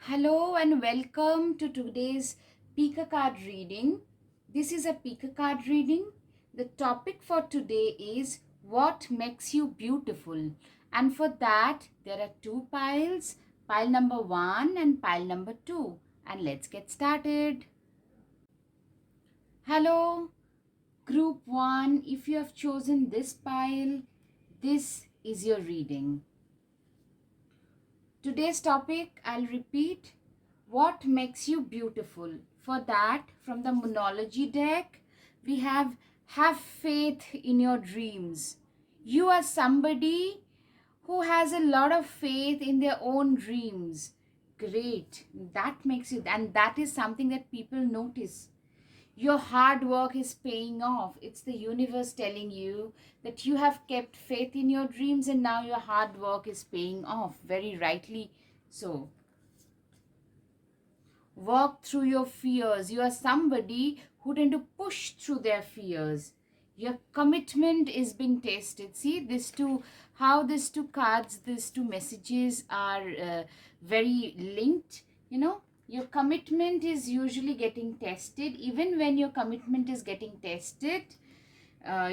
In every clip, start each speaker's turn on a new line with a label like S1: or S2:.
S1: Hello and welcome to today's Pika card reading. This is a Pika card reading. The topic for today is what makes you beautiful. And for that, there are two piles, pile number 1 and pile number 2. And let's get started. Hello, group 1. If you have chosen this pile, this is your reading. Today's topic, I'll repeat, what makes you beautiful? For that, from the Monology deck, we have faith in your dreams. You are somebody who has a lot of faith in their own dreams. Great. That makes you, and that is something that people notice. Your hard work is paying off. It's the universe telling you that you have kept faith in your dreams and now your hard work is paying off. Very rightly so. Work through your fears. You are somebody who tend to push through their fears. Your commitment is being tested. See, how these two cards, these two messages are very linked, your commitment is usually getting tested. Even when your commitment is getting tested,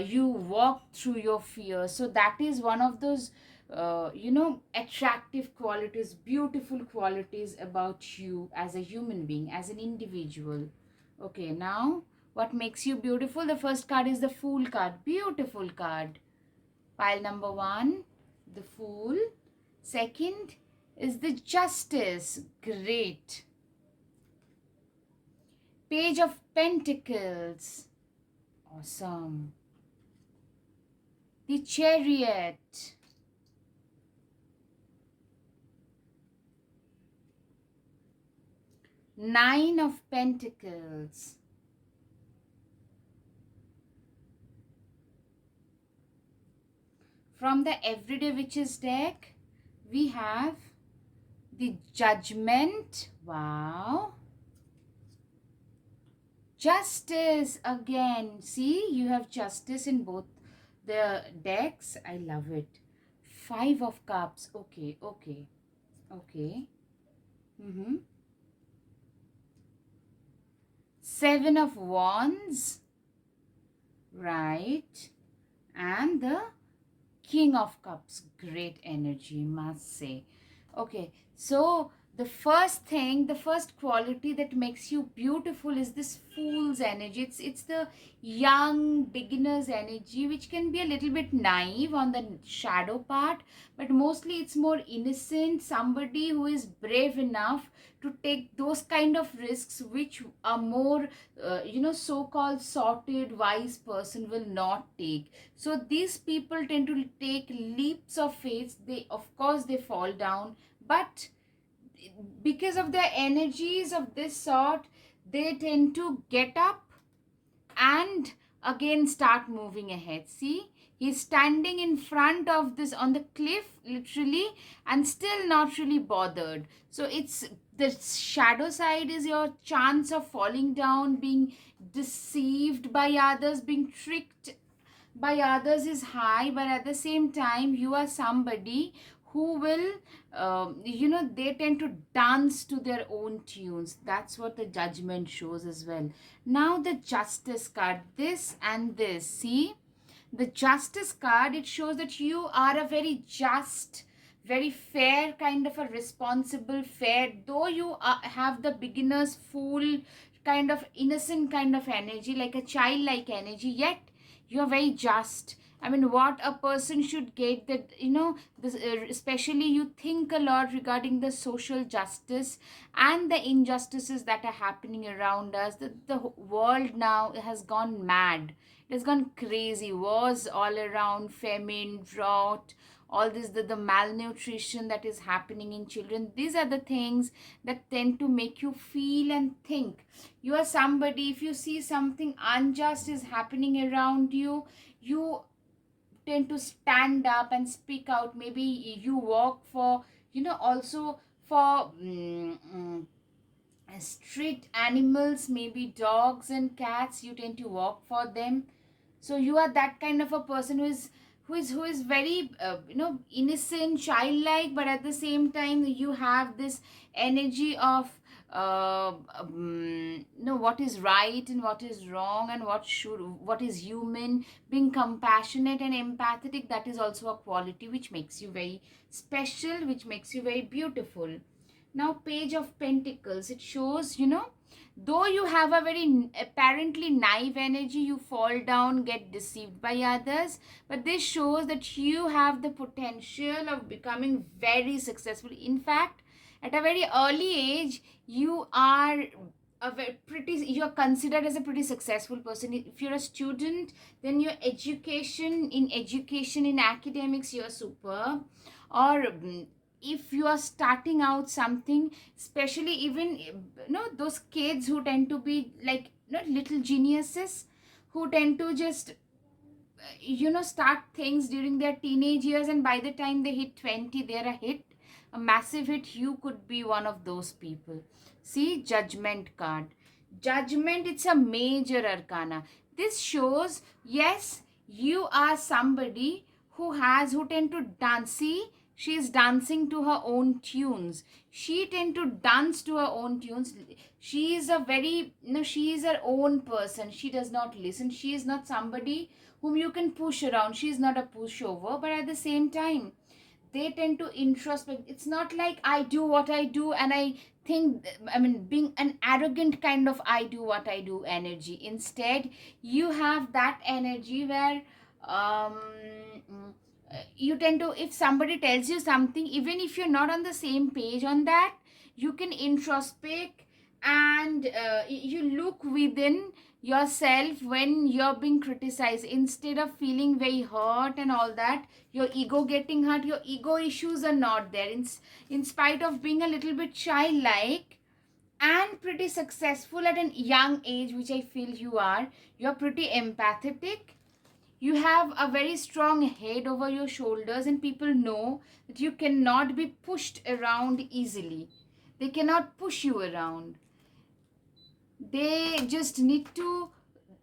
S1: you walk through your fear. So that is one of those attractive qualities, beautiful qualities about you as a human being, as an individual. Okay, now what makes you beautiful? The first card is the Fool card. Beautiful card. Pile number 1, the Fool. Second is the Justice. Great. Page of Pentacles. Awesome. The Chariot. Nine of Pentacles. From the Everyday Witches deck, we have the Judgment. Wow. Justice again. See, you have justice in both the decks. I love it. 5 of Cups. Okay. Mm-hmm. 7 of Wands. Right. And the King of Cups. Great energy, must say. Okay, so the first quality that makes you beautiful is this Fool's energy. It's the young beginner's energy, which can be a little bit naive on the shadow part, but mostly it's more innocent. Somebody who is brave enough to take those kind of risks which a more so-called sorted wise person will not take. So these people tend to take leaps of faith. They, of course, they fall down, but because of their energies of this sort, they tend to get up and again start moving ahead. See, he's standing in front of this on the cliff literally and still not really bothered. So it's the shadow side is your chance of falling down, being deceived by others, being tricked by others is high, but at the same time you are somebody who will they tend to dance to their own tunes. That's what the Judgment shows as well. Now the Justice card, this and this. See, the Justice card, it shows that you are a very just, very fair kind of a responsible, fair, though you have the beginner's Fool kind of innocent kind of energy, like a childlike energy, yet you're very just. I mean, what a person should get, that this, especially you think a lot regarding the social justice and the injustices that are happening around us. The world now has gone mad. It has gone crazy. Wars all around, famine, drought, all this, the malnutrition that is happening in children. These are the things that tend to make you feel and think. You are somebody, if you see something unjust is happening around you, you tend to stand up and speak out. Maybe you walk for, also for street animals, maybe dogs and cats, you tend to walk for them. So you are that kind of a person who is very innocent, childlike, but at the same time you have this energy of what is right and what is wrong, and what is human. Being compassionate and empathetic, that is also a quality which makes you very special, which makes you very beautiful. Now, Page of Pentacles, it shows, though you have a very apparently naive energy, you fall down, get deceived by others, but this shows that you have the potential of becoming very successful. In fact, at a very early age, you are you're considered as a pretty successful person. If you're a student, then your education in academics, you're superb. Or if you are starting out something, especially even those kids who tend to be like little geniuses, who tend to just start things during their teenage years, and by the time they hit 20, they're a hit, a massive hit. You could be one of those people. See, Judgment card. Judgment, it's a major arcana. This shows, yes, you are somebody who tend to dance. See, she is dancing to her own tunes. She tend to dance to her own tunes. She is a very, she is her own person. She does not listen. She is not somebody whom you can push around. She is not a pushover, but at the same time, they tend to introspect. It's not like I do what I do and I think, being an arrogant kind of I do what I do energy. Instead, you have that energy where um, you tend to, if somebody tells you something, even if you're not on the same page on that, you can introspect, and you look within yourself when you're being criticized. Instead of feeling very hurt and all that, your ego getting hurt, your ego issues are not there. In spite of being a little bit childlike and pretty successful at a young age, which I feel you are, you're pretty empathetic. You have a very strong head over your shoulders, and people know that you cannot be pushed around easily. They cannot push you around. They just need to,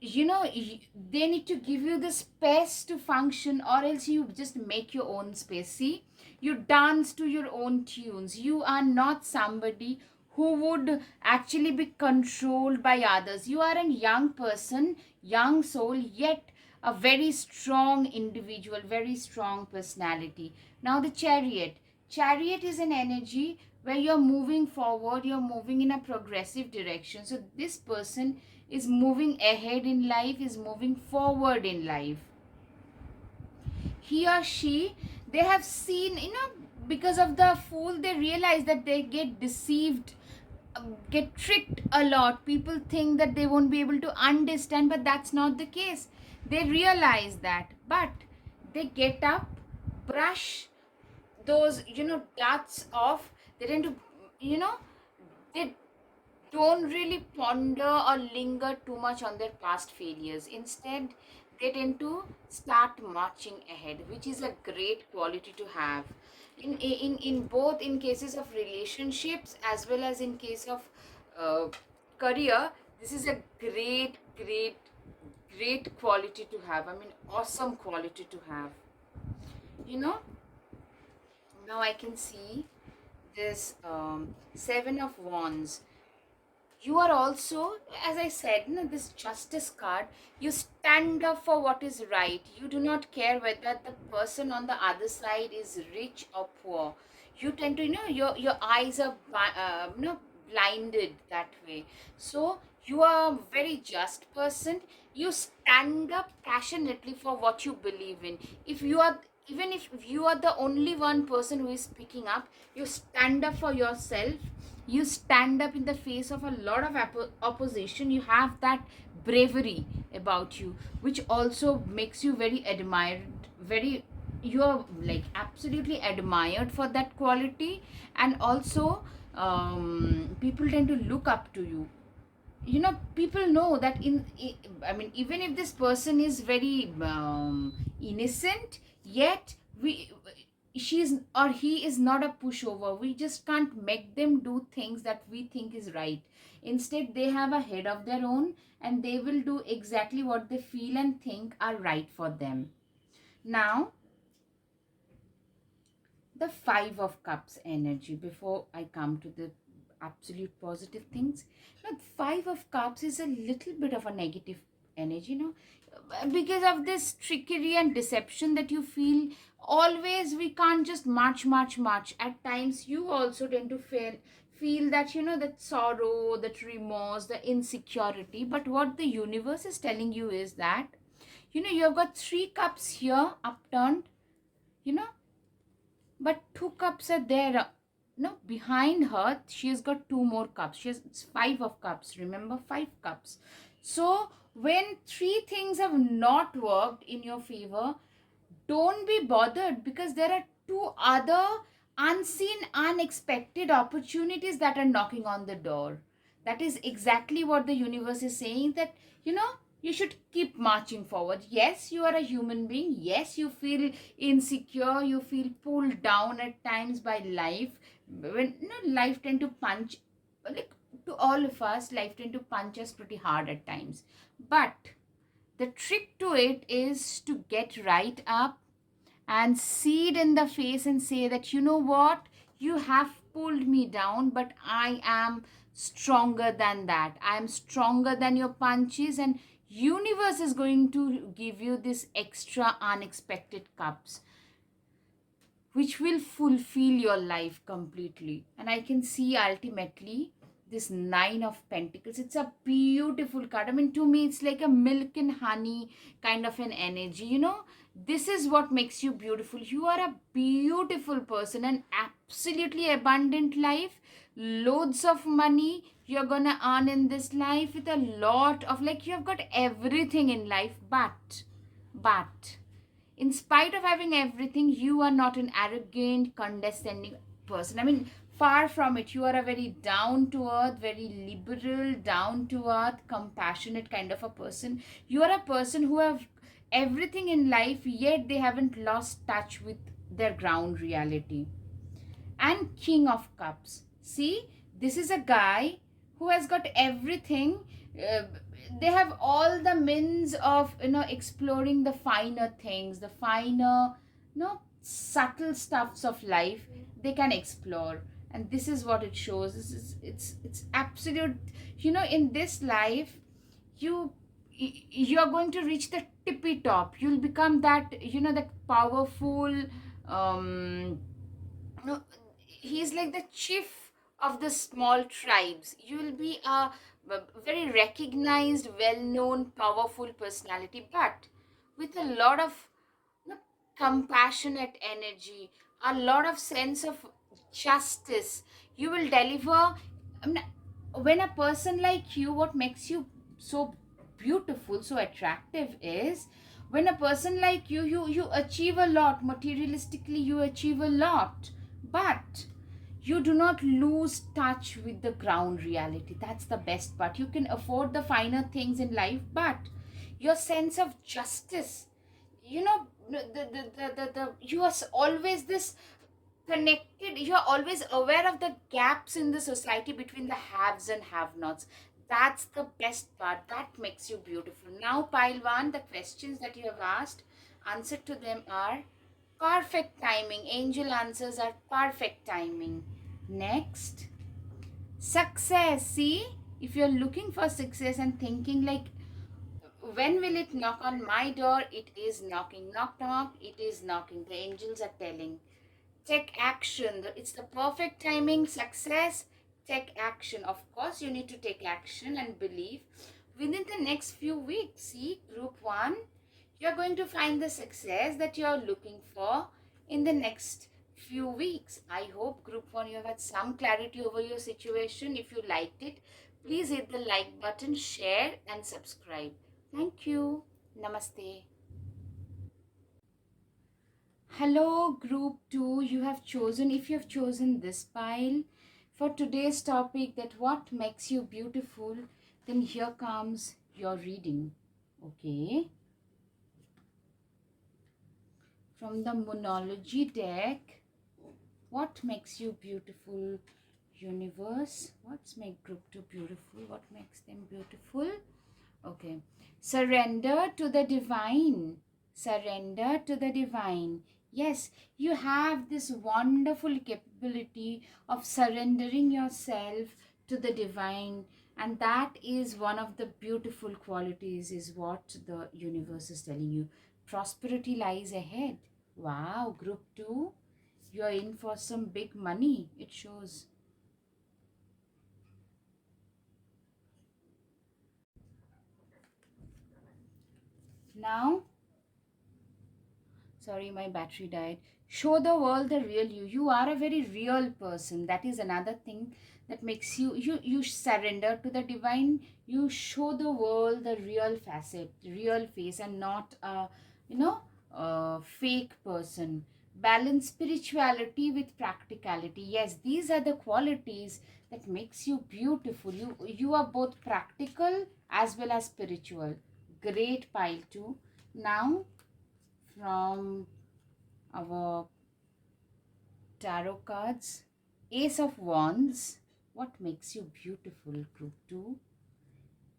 S1: they need to give you the space to function, or else you just make your own space. See, you dance to your own tunes. You are not somebody who would actually be controlled by others. You are a young person, young soul, yet a very strong individual, very strong personality. Now, the Chariot. Chariot is an energy where you're moving forward, you're moving in a progressive direction. So this person is moving ahead in life, is moving forward in life. He or she, they have seen, because of the Fool, they realize that they get deceived, get tricked a lot. People think that they won't be able to understand, but that's not the case. They realize that, but they get up, brush those dots off. They tend to, they don't really ponder or linger too much on their past failures. Instead, they tend to start marching ahead, which is a great quality to have. In both in cases of relationships as well as in case of uh, career, this is a great quality to have. Awesome quality to have. You know, now I can see this Seven of Wands. You are also, as I said, this Justice card, you stand up for what is right. You do not care whether the person on the other side is rich or poor. You tend to, your eyes are blinded that way. So you are a very just person. You stand up passionately for what you believe in. If you are, even if you are the only one person who is speaking up, you stand up for yourself. You stand up in the face of a lot of opposition. You have that bravery about you, which also makes you very admired. Very, you are like absolutely admired for that quality. And also, people tend to look up to you. People know that even if this person is very innocent, yet we she's or he is not a pushover. We just can't make them do things that we think is right. Instead, they have a head of their own, and they will do exactly what they feel and think are right for them. Now, The Five of Cups energy, before I come to the absolute positive things. Now, Five of Cups is a little bit of a negative energy, because of this trickery and deception that you feel. Always we can't just march. At times you also tend to feel that, that sorrow, that remorse, the insecurity. But what the universe is telling you is that, you have got three cups here upturned, you know but two cups are there. No, behind her, she has got two more cups. She has it's Five of Cups. Remember, five cups. So when three things have not worked in your favor, don't be bothered, because there are two other unseen, unexpected opportunities that are knocking on the door. That is exactly what the universe is saying, that you should keep marching forward. Yes, you are a human being. Yes, you feel insecure, you feel pulled down at times by life. When life tend to punch, like, to all of us, life tend to punch us pretty hard at times. But the trick to it is to get right up and see it in the face and say that, you know what, you have pulled me down, but I am stronger than that. I am stronger than your punches, and universe is going to give you this extra unexpected cups, which will fulfill your life completely. And I can see ultimately this Nine of Pentacles. It's a beautiful card. I mean, to me, it's like a milk and honey kind of an energy. This is what makes you beautiful. You are a beautiful person, an absolutely abundant life, loads of money you're gonna earn in this life, with a lot of, like, you have got everything in life. But in spite of having everything, you are not an arrogant, condescending person. I mean, far from it. You are a very down to earth, very liberal, down to earth, compassionate kind of a person. You are a person who have everything in life, yet they haven't lost touch with their ground reality. And King of Cups. See, this is a guy who has got everything. uh, they have all the means of, exploring the finer things, the finer, subtle stuffs of life they can explore. And this is what it shows. It's absolute. In this life, you you're going to reach the tippy top. You'll become that, that powerful, um no, he's like the chief of the small tribes. You will be a very recognized, well-known, powerful personality, but with a lot of, you know, compassionate energy, a lot of sense of justice. You will deliver. When a person like you, what makes you so beautiful, so attractive, is when a person like you achieve a lot materialistically, you achieve a lot, but you do not lose touch with the ground reality. That's the best part. You can afford the finer things in life, but your sense of justice, you are always this connected. You are always aware of the gaps in the society between the haves and have nots. That's the best part. That makes you beautiful. Now, pile one, the questions that you have asked, answer to them are perfect timing. Angel answers are perfect timing. Next, success. See, if you're looking for success and thinking like, when will it knock on my door? It is knocking. Knock, knock. It is knocking. The angels are telling. Take action. It's the perfect timing. Success. Take action. Of course, you need to take action and believe within the next few weeks. See, group one, you're going to find the success that you're looking for in the next few weeks. I hope group one, you have had some clarity over your situation. If you liked it, please hit the like button, share, and subscribe. Thank you. Namaste. Hello, group 2. If you have chosen this pile for today's topic, that what makes you beautiful, then here comes your reading. Okay. From the Monology deck, what makes you beautiful, universe? What's make group 2 beautiful? What makes them beautiful? Okay. Surrender to the divine. Surrender to the divine. Yes, you have this wonderful capability of surrendering yourself to the divine, and that is one of the beautiful qualities, is what the universe is telling you. Prosperity lies ahead. Wow, group 2, you're in for some big money, it shows. Now, sorry, my battery died. Show the world the real you. You are a very real person. That is another thing that makes you surrender to the divine. You show the world the real facet, real face, and not a, you know, a fake person. Balance spirituality with practicality. Yes, these are the qualities that makes you beautiful. You are both practical as well as spiritual. Great pile too. Now, from our tarot cards, Ace of Wands. What makes you beautiful, group 2?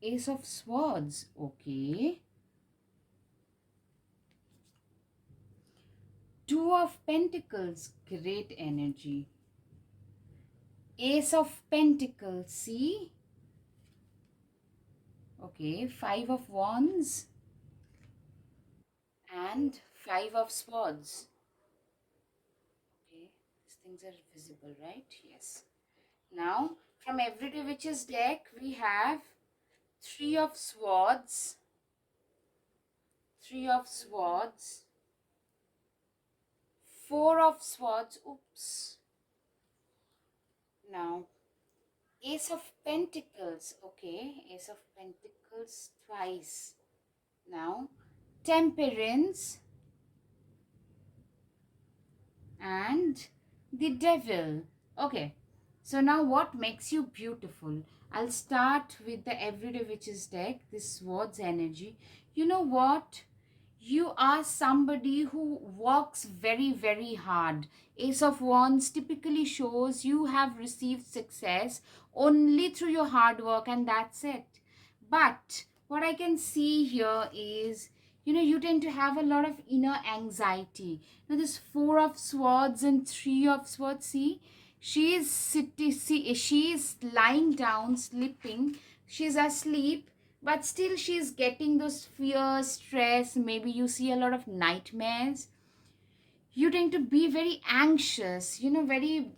S1: Ace of Swords. Okay. Two of Pentacles. Great energy. Ace of Pentacles. See? Okay. Five of Wands and Five of Swords. Okay. These things are visible, right? Yes. Now, from Everyday Witches deck, we have Three of Swords, Three of Swords, Four of Swords. Oops. Now, Ace of Pentacles. Okay, Ace of Pentacles twice. Now, Temperance and the Devil. Okay, so now what makes you beautiful? I'll start with the Everyday Witches deck, this Swords energy. You know what? You are somebody who works very, very hard. Ace of Wands typically shows you have received success only through your hard work, and that's it. But what I can see here is, you tend to have a lot of inner anxiety. Now, this Four of Swords and Three of Swords, see, she is lying down, sleeping, she's asleep, but still she's getting those fear, stress. Maybe you see a lot of nightmares. You tend to be very anxious, very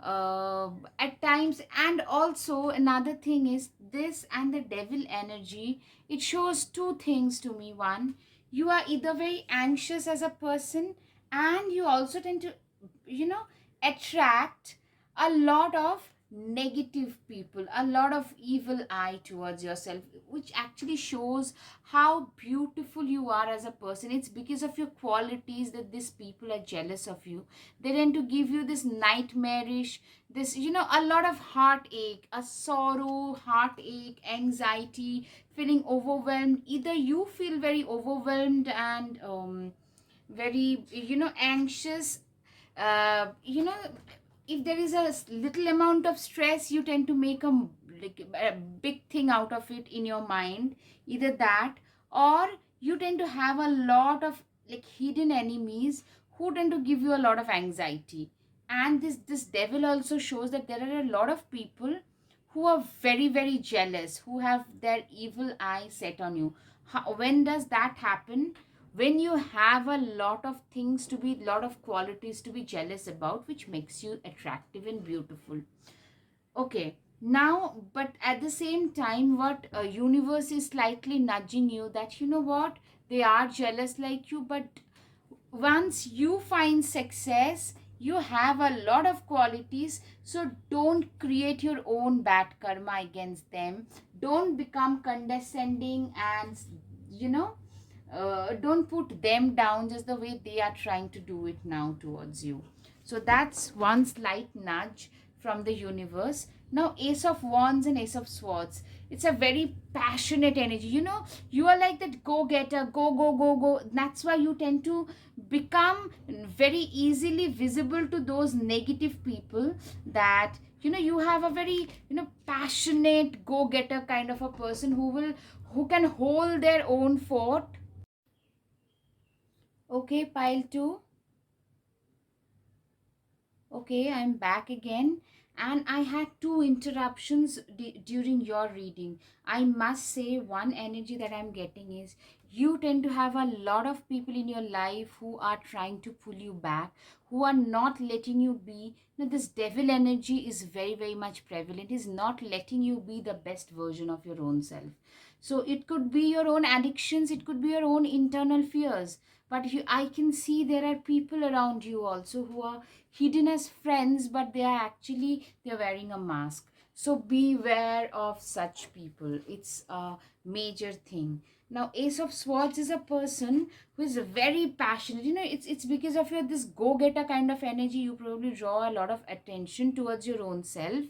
S1: at times. And also another thing is this, and the devil energy, it shows two things to me. One, you are either very anxious as a person, and you also tend to you know attract a lot of negative people, a lot of evil eye towards yourself, which actually shows how beautiful you are as a person. It's because of your qualities that these people are jealous of you. They tend to give you this nightmarish, this, a lot of heartache, a sorrow, heartache, anxiety, feeling overwhelmed. Either you feel very overwhelmed and very, anxious. If there is a little amount of stress, you tend to make a big thing out of it in your mind. Either that, or you tend to have a lot of like hidden enemies who tend to give you a lot of anxiety. And this devil also shows that there are a lot of people who are very, very jealous, who have their evil eye set on you. When does that happen? When you have a lot of things to be, lot of qualities to be jealous about, which makes you attractive and beautiful. Okay, now, but at the same time, what universe is slightly nudging you, that, what, they are jealous like you, but once you find success, you have a lot of qualities. So don't create your own bad karma against them. Don't become condescending, and you know don't put them down just the way they are trying to do it now towards you. So that's one slight nudge from the universe. Now, Ace of Wands and Ace of Swords, it's a very passionate energy. You are like that go getter, go, go, go, go. That's why you tend to become very easily visible to those negative people. That you have a very passionate go getter kind of a person, who can hold their own fort. Okay, pile 2. Okay, I'm back again. And I had two interruptions during your reading. I must say, one energy that I'm getting is you tend to have a lot of people in your life who are trying to pull you back, who are not letting you be. This devil energy is very, very much prevalent, is not letting you be the best version of your own self. So it could be your own addictions, it could be your own internal fears. But I can see there are people around you also who are hidden as friends, but they're wearing a mask. So beware of such people. It's a major thing. Now Ace of Swords is a person who is very passionate. It's because of your this go-getter kind of energy. You probably draw a lot of attention towards your own self.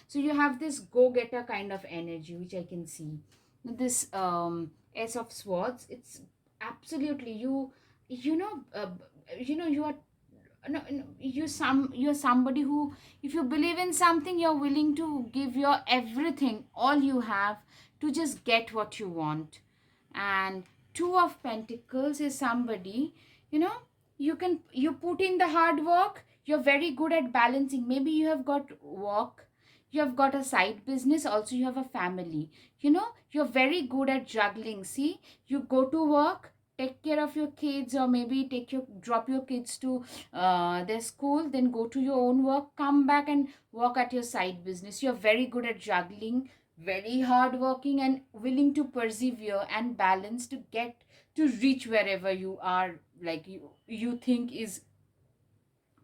S1: So you have this go-getter kind of energy, which I can see. This Ace of Swords, it's absolutely you are no, no, you're somebody who, if you believe in something, you're willing to give your everything, all you have, to just get what you want. And Two of Pentacles is somebody, you know you put in the hard work. You're very good at balancing. Maybe you have got work, you have got a side business, also you have a family. You're very good at juggling. See, you go to work, take care of your kids, or maybe drop your kids to their school, then go to your own work, come back and work at your side business. You're very good at juggling, very hardworking, and willing to persevere and balance to get to reach wherever you are, like you think is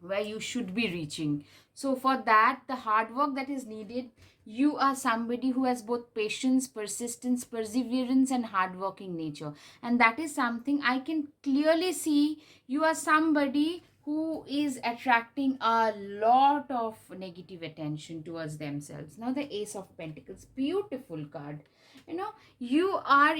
S1: where you should be reaching. So for that, the hard work that is needed, you are somebody who has both patience, persistence, perseverance, and hardworking nature. And that is something I can clearly see. You are somebody who is attracting a lot of negative attention towards themselves. Now the Ace of Pentacles, beautiful card. You are,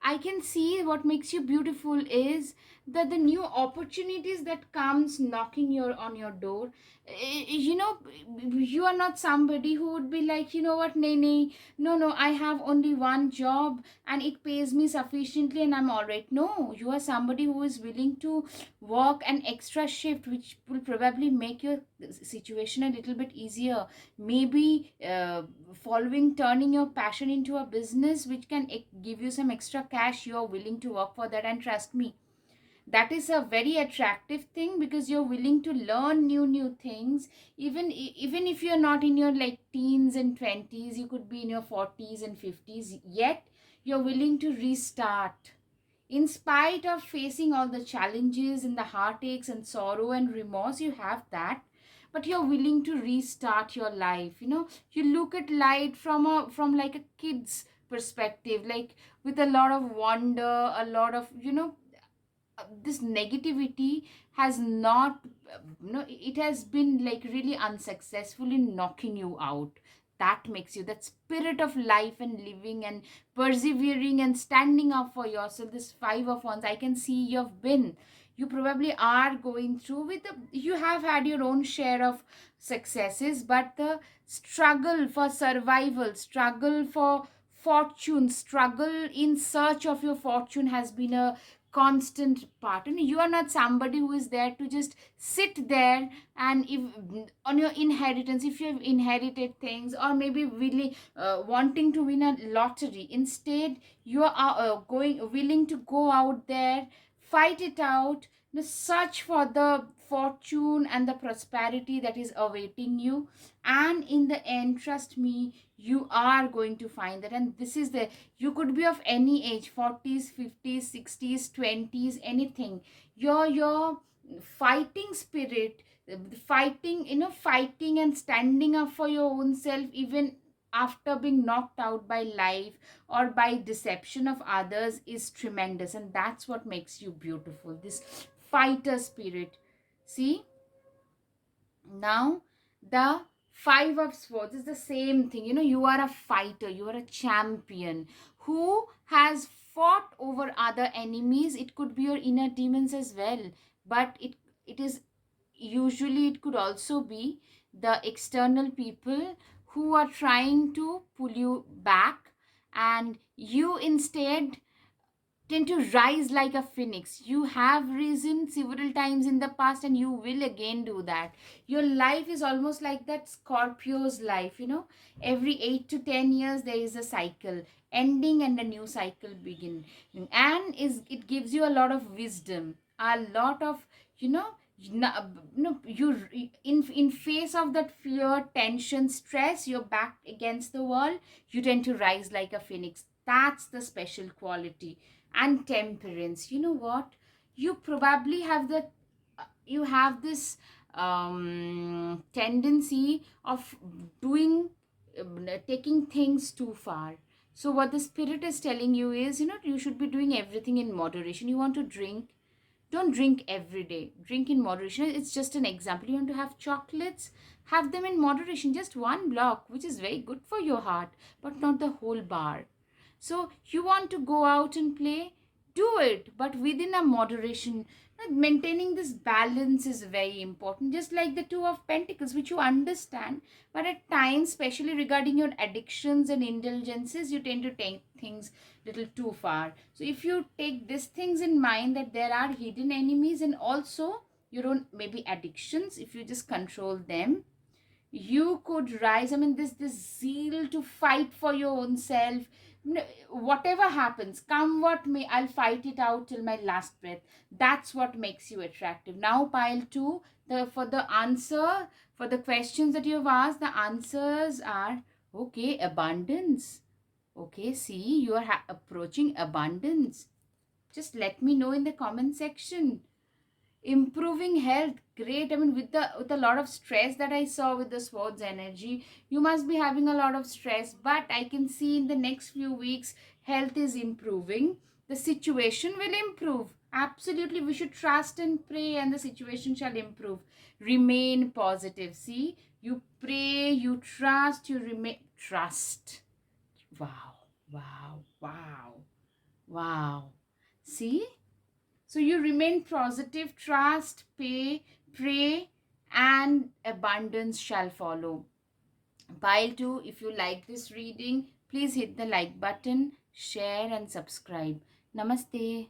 S1: I can see what makes you beautiful is that the new opportunities that comes knocking on your door. You are not somebody who would be like, you know what, nay, nay, no, I have only one job and it pays me sufficiently and I'm all right. No, you are somebody who is willing to work an extra shift, which will probably make your situation a little bit easier. Maybe following turning your passion into a business which can give you some extra cash. You are willing to work for that, and trust me, that is a very attractive thing, because you're willing to learn new things. Even if you're not in your like teens and 20s, you could be in your 40s and 50s, yet you're willing to restart in spite of facing all the challenges and the heartaches and sorrow and remorse. You have that, but you're willing to restart your life. You look at life from like a kid's perspective, like with a lot of wonder, a lot of this negativity has not it has been like really unsuccessful in knocking you out. That makes you that spirit of life and living and persevering and standing up for yourself. This Five of Wands, I can see you probably are going through with you have had your own share of successes, but the struggle for survival, struggle for fortune, struggle in search of your fortune has been a constant part. And you are not somebody who is there to just sit there, and if on your inheritance, if you have inherited things, or maybe really wanting to win a lottery. Instead, you are going willing to go out there, fight it out, search for the fortune and the prosperity that is awaiting you. And in the end, trust me, you are going to find that. And this is the you could be of any age, 40s, 50s, 60s, 20s, anything. Your fighting spirit, fighting and standing up for your own self, even after being knocked out by life or by deception of others, is tremendous. And that's what makes you beautiful, this fighter spirit. See, now the Five of Swords is the same thing. You are a fighter, you are a champion who has fought over other enemies. It could be your inner demons as well, but it could also be the external people who are trying to pull you back, and you instead tend to rise like a phoenix. You have risen several times in the past and you will again do that. Your life is almost like that Scorpio's life, every 8 to 10 years there is a cycle ending and a new cycle begin. And it gives you a lot of wisdom, a lot of, you know you in face of that fear, tension, stress, you're backed against the wall, you tend to rise like a phoenix. That's the special quality. And temperance, you know what, you probably have you have this tendency of doing taking things too far. So what the spirit is telling you is, you should be doing everything in moderation. You want to drink, don't drink every day, drink in moderation. It's just an example. You want to have chocolates, have them in moderation, just one block, which is very good for your heart, but not the whole bar. So you want to go out and play, do it, but within a moderation. Maintaining this balance is very important, just like the Two of Pentacles, which you understand, but at times, especially regarding your addictions and indulgences, you tend to take things little too far. So if you take these things in mind, that there are hidden enemies, and also your own maybe addictions, if you just control them, you could rise. I mean, this zeal to fight for your own self. Whatever happens, come what may, I'll fight it out till my last breath. That's what makes you attractive. Now, pile two, for the questions that you've asked, the answers are okay. Abundance. Okay, see, you are approaching abundance. Just let me know in the comment section. Improving health, great. I mean, with a lot of stress that I saw with the swords energy, you must be having a lot of stress, but I can see in the next few weeks health is improving. The situation will improve. Absolutely, we should trust and pray, and the situation shall improve. Remain positive. See, you pray, you trust, you remain. Trust. Wow, wow, wow, wow. See, so you remain positive, trust, pray, and abundance shall follow. Pile 2, if you like this reading, please hit the like button, share, and subscribe. Namaste.